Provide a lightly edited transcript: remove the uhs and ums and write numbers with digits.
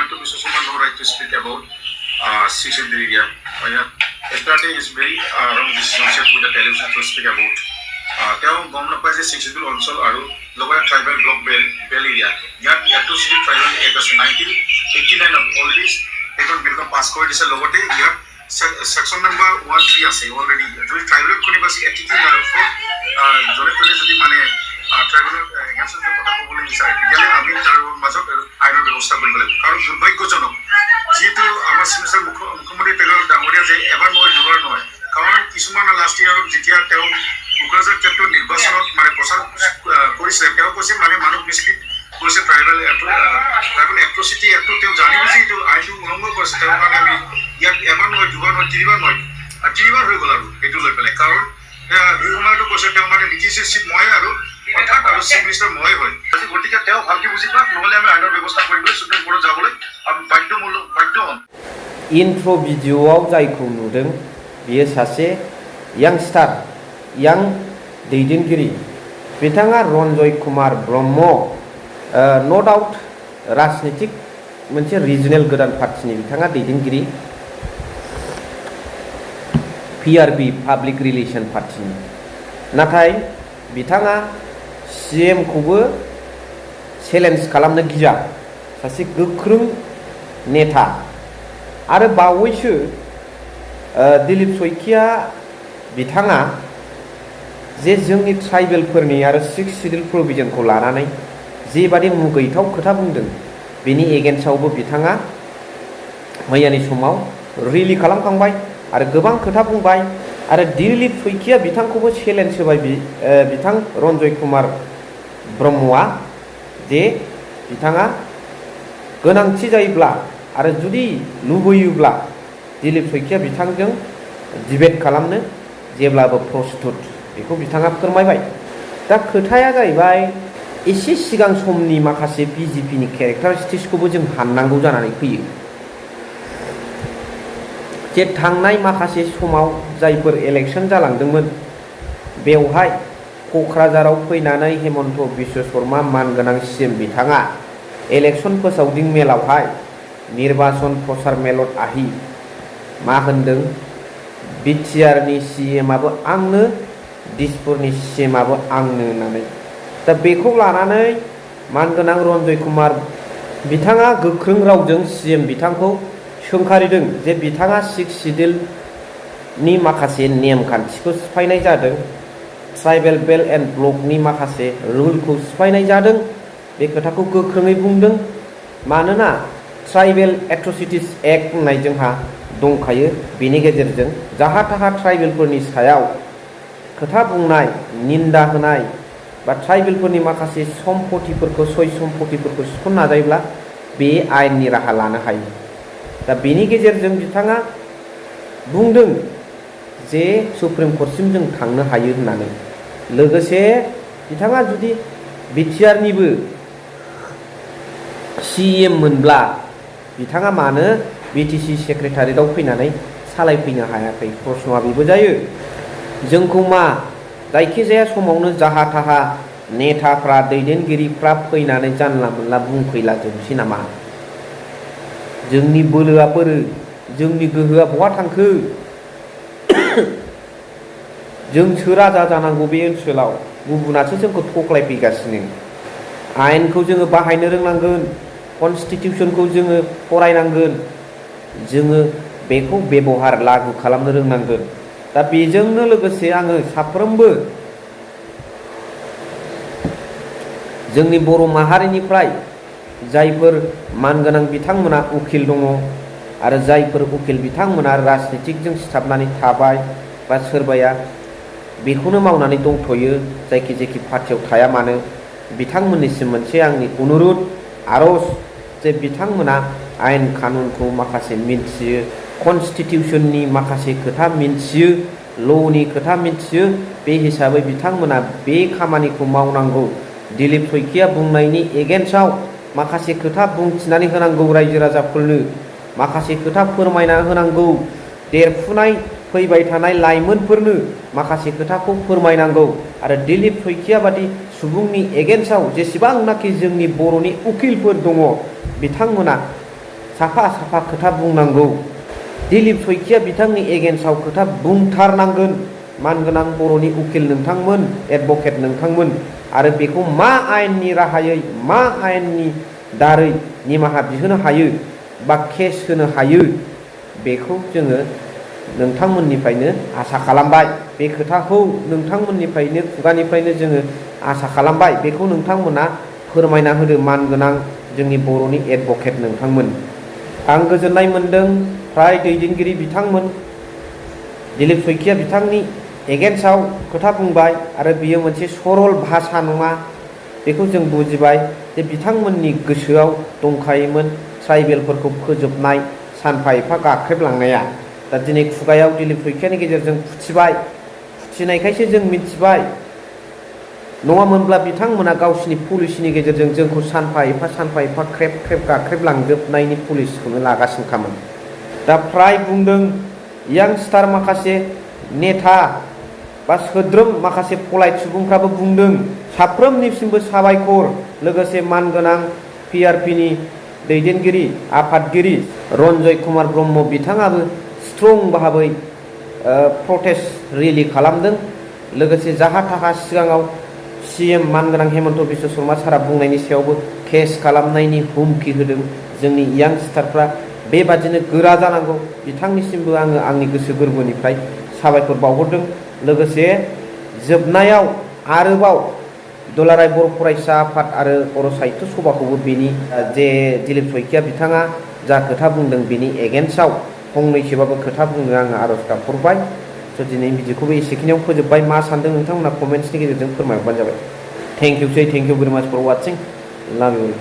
Himanta Biswa Sarma no right to speak about 6 schedule area. SRT is very wrong decision with the television to speak about. তেওঁ গম নাপায় যে 6 schedule অঞ্চল আৰু লগতে tribal block bell area ইয়াত এট্ৰচিটি tribal act আছে 1989 already এখন বিলখন পাছ কৰি দিছে লগতে ইয়াত সেকশন নাম্বাৰ 13 আছে অলৰেডি যদি ট্ৰাইবেলত কোনোবাসী এটিটিউড আৰু জনে তলে যদি মানে ট্ৰাইবেলৰ এগেইনষ্ট কথা ক'বলৈ বিচাৰে তেতিয়াহ'লে আমি তাৰ মাজত আইনৰ ব্যৱস্থা কৰিব লাগিব কাৰণ দুৰ্ভাগ্যজনক যেহেতু আমাৰ চিমিষ্টাৰ মুখ্যমন্ত্ৰী তেলৰ ডাঙৰীয়া যে এবাৰ নহয় দুবাৰ নহয় কাৰণ কিছুমান লাষ্ট ইয়াৰত যেতিয়া তেওঁ কোকৰাঝাৰ ক্ষেত্ৰত নিৰ্বাচনত মানে প্ৰচাৰ কৰিছিলে তেওঁ কৈছে মানে মানুহ মিছলিড কৰিছে ট্ৰাইবেল এট্ৰচিটি এক্টটো তেওঁ জানি বুজি এইটো আইনটো উলংঘ কৰিছে তেওঁৰ কাৰণে আমি ইয়াত এবাৰ নহয় দুবাৰ নহয় তিনিবাৰ হৈ গ'ল আৰু এইটো লৈ পেলাই কাৰণ এই সময়তো কৈছে তেওঁ মানে BTC চিফ মই আৰু অৰ্থাৎ আৰু চিফ মিনিষ্টাৰ মই হয় গতিকে তেওঁ ভালকৈ বুজি পাওক নহ'লে আমি আইনৰ ব্যৱস্থা কৰিবলৈ সুপ্ৰিম কোৰ্টত যাবলৈ আমি বাধ্য হ'ম इन्ट्र' भिडिअ'आव जायखौ नुदों बियो सासे यांस्टार यां दैदेनगिरि बिथाङा रन्जय कुमार ब्रह्म नो डाउट राजनितिक मोनसे रिजनेल गोदान पार्टिनि बिथाङा दैदेनगिरि PRB पाब्लिक रिलेशन पार्टिनि नाथाय बिथाङा CM खौबो चेलेन्ज खालामनो गिया सासे गोख्रों नेता आरो बावैसो दिलीप शइकिया बिथाङा जे जोंनि ट्राइबेलफोरनि आरो 6 शिड्युल प्रभिजनखौ लानानै जेबादि मुगैथाव खोथा बुंदों बेनि एगेन्स्टआवबो बिथाङा मैयानि समाव रिलि खालामखांबाय आरो गोबां खोथा बुंबाय आरो दिलीप शइकिया बिथांखौबो चेलेन्ज होबाय बिथां रन्जय कुमार ब्रह्मआ जे बिथाङा गोनांथि जायोब्ला आरो जुदि लुबैयोब्ला दिलीप शइकिया बिथांजों डिबेट खालामनो जेब्लाबो प्रस्तुत बेखौ बिथाङा फोरमायबाय दा खोथाया जाहैबाय एसे सिगां समनि माखासे BJPनि केरेक्टारिस्टिक्सखौबो जों हाननांगौ जानानै फैयो जे थांनाय माखासे समाव जायफोर इलेक्शन जालांदोंमोन बेवहाय क'क्राझाराव फैनानै हेमन्त बिश्व शर्मा मानगोनां CM बिथाङा इलेक्शन फोसावदिं मेलावहाय निर्वाचन प्रचार मेलत आहि मा होनदों BTRनि CM आबो आंनो दिसपुरनि CM आबो आंनो होननानै दा बेखौ लानानै मानगोनां रन्जय कुमार बिथाङा गोख्रों रावजों CM बिथांखौ सोंखारिदों जे बिथाङा 6 शिड्युलनि माखासे नेमखान्थिखौ सिफायनाय जादों ट्राइबेल बेल्ट एन्ड ब्लकनि माखासे रुलखौ सिफायनाय जादों बे खोथाखौ गोख्रोङै बुंदों मानोना ट्राइबेल एट्रसिटिस एक्ट होननाय जोंहा दंखायो बेनि गेजेरजों जाहा थाहा ट्राइबेलफोरनि सायाव खोथा बुंनाय निन्दा होनाय बा ट्राइबेलफोरनि माखासे सम्पथिफोरखौ सय सम्पथिफोरखौ सिख'नो नाजायोब्ला बे आयेननि राहा लानो हायो दा बेनि गेजेरजों बिथाङा बुंदों जे सुप्रिम कर्टसिम जों थांनो हायो होननानै लोगोसे बिथाङा जुदि BTRनिबो CM मोनब्ला बिथाङा मानो BTC सेक्रेटारियेटआव फैनानै सालायफैनो हायाखै प्रश्नआ बेबो जायो जोंखौ मा जायखिजाया समावनो जाहा थाहा नेताफ्रा दैदेनगिरिफ्रा फैनानै जानला मोनला बुंफैला जोबसै नामा जोंनि बोलोआ बोरो जोंनि गोहोआ बहा थांखो जोंसो राजा जानांगौ बे ओनसोलाव गुबुनासो जोंखौ थख्लायफैगासिनो आयेनखौ जोङो बाहायनो रोंनांगोन कनस्टिटिउसनखौ जोङो फरायनांगोन जोङो बेखौ बेबहार लागु खालामनो रोंनांगोन दा बेजोंनो लोगोसे आङो साफ्रोमबो जोंनि बर' माहारिनिफ्राय जायफोर मानगोनां बिथांमोना उकिल दङ आरो जायफोर उकिल बिथांमोना राजनितिकजों सिथाबनानै थाबाय बा सोरबाया बेखौनो मावनानै दंथ'यो जायखि पार्टियाव थाया मानो बिथांमोननिसिम मोनसे आंनि अनुरोध आरज जे बिथांमोना आयेन कानुनखौ माखासे मिन्थियो कनस्टिटिउसननि माखासे खोथा मिन्थियो ल'नि खोथा मिन्थियो बे हिसाबै बिथांमोना बे खामानिखौ मावनांगौ दिलीप शइकिया बुंनायनि एगेन्स्टआव माखासे खोथा बुंथिनानै होनांगौ रायजो राजाफोरनो माखासे खोथा फोरमायना होनांगौ देरफुनाय फैबाय थानाय लाइमोनफोरनो माखासे खोथाखौ फोरमायनांगौ आरो दिलीप शइकिया बादि सुबुंनि एगेन्स्टआव जेसेबांनाखि जोंनि बर'नि उकिलफोर दङ बिथांमोना साफा साफा खोथा बुंनांगौ। दिलीप शइकिया बिथांनि एगेन्स्टआव खोथा बुंथारनांगोन मानगोनां बर'नि उकिल नोंथांमोन, एडभकेट नोंथांमोन, आरो बेखौ मा आयेननि राहायै, मा आयेननि दारै निमाहा बिहोनो हायो बा केस होनो हायो बेखौ जोङो नोंथांमोननिफ्रायनो आसा खालामबाय। बे खोथाखौ नोंथांमोननिफ्रायनो खुगानिफ्रायनो जोङो आसा खालामबाय। बेखौ नोंथांमोना फोरमायना होदो मानगोनां जोंनि बर'नि एडभकेट नोंथांमोन। आं गोजोननाय मोन्दों फ्राय दैदेनगिरि बिथांमोन दिलीप शइकिया बिथांनि एगेन्स्टआव खोथा बुंबाय आरो बियो मोनसे सरल भाषा नङा बेखौ जों बुजिबाय जे बिथांमोननि गोसोआव दंखायोमोन ट्राइबेलफोरखौ फोजोबनाय सानफा एफा गाख्रेबलांनाया। दा दिनै खुगायाव दिलीप शइकियानि गेजेरजों फुथिबाय, फुथिनायखायसो जों मिथिबाय, नङामोनब्ला बिथांमोना गावसिनि पलिसिनि गेजेरजों जोंखौ सानफा एफा ख्रेब ख्रेब गाख्रेबलांजोबनायनि पलिसिखौनो लागासिनोखामोन। दा फ्राय बुंदों यांस्टार माखासे नेता बा सोद्रोम माखासे पलाइट सुबुंफ्राबो बुंदों साफ्रोमनिसिमबो साबायखर। लोगोसे मानगोनां PRPनि दैदेनगिरि आफादगिरि रन्जय कुमार ब्रह्म बिथाङाबो स्ट्रं भाबै प्रटेस्ट रेलि खालामदों। लोगोसे जाहा थाहा सिगाङाव CM मानगोनां हेमन्त बिश्व शर्मा सारा बुंनायनि सायावबो केस खालामनायनि हुमखि होदों। जोंनि यांस्टारफ्रा बेबादिनो गोरा जानांगौ। बिथांनिसिमबो आङो आंनि गोसो गोरबोनिफ्राय साबायखर बावहरदों। लोगोसे जोबनायाव आरोबाव दुलाराय बर' फरायसा आफाद आरो बर' साहित्य सभाखौबो बेनि जे दिलीप शइकिया बिथाङा जा खोथा बुंदों बेनि एगेन्स्टआव फंनैसोबाबो खोथा बुंनो आङो आर'ज गाबहरबाय। स' दिनै बिदिखौबो एसेखिनियाव फोजोबबाय। मा सानदों नोंथांमोना कमेन्ट्सनि गेजेरजों फोरमायहरबानो जाबाय। थेंक इउ भेरि माच फर वाचिं। लाभ इउ।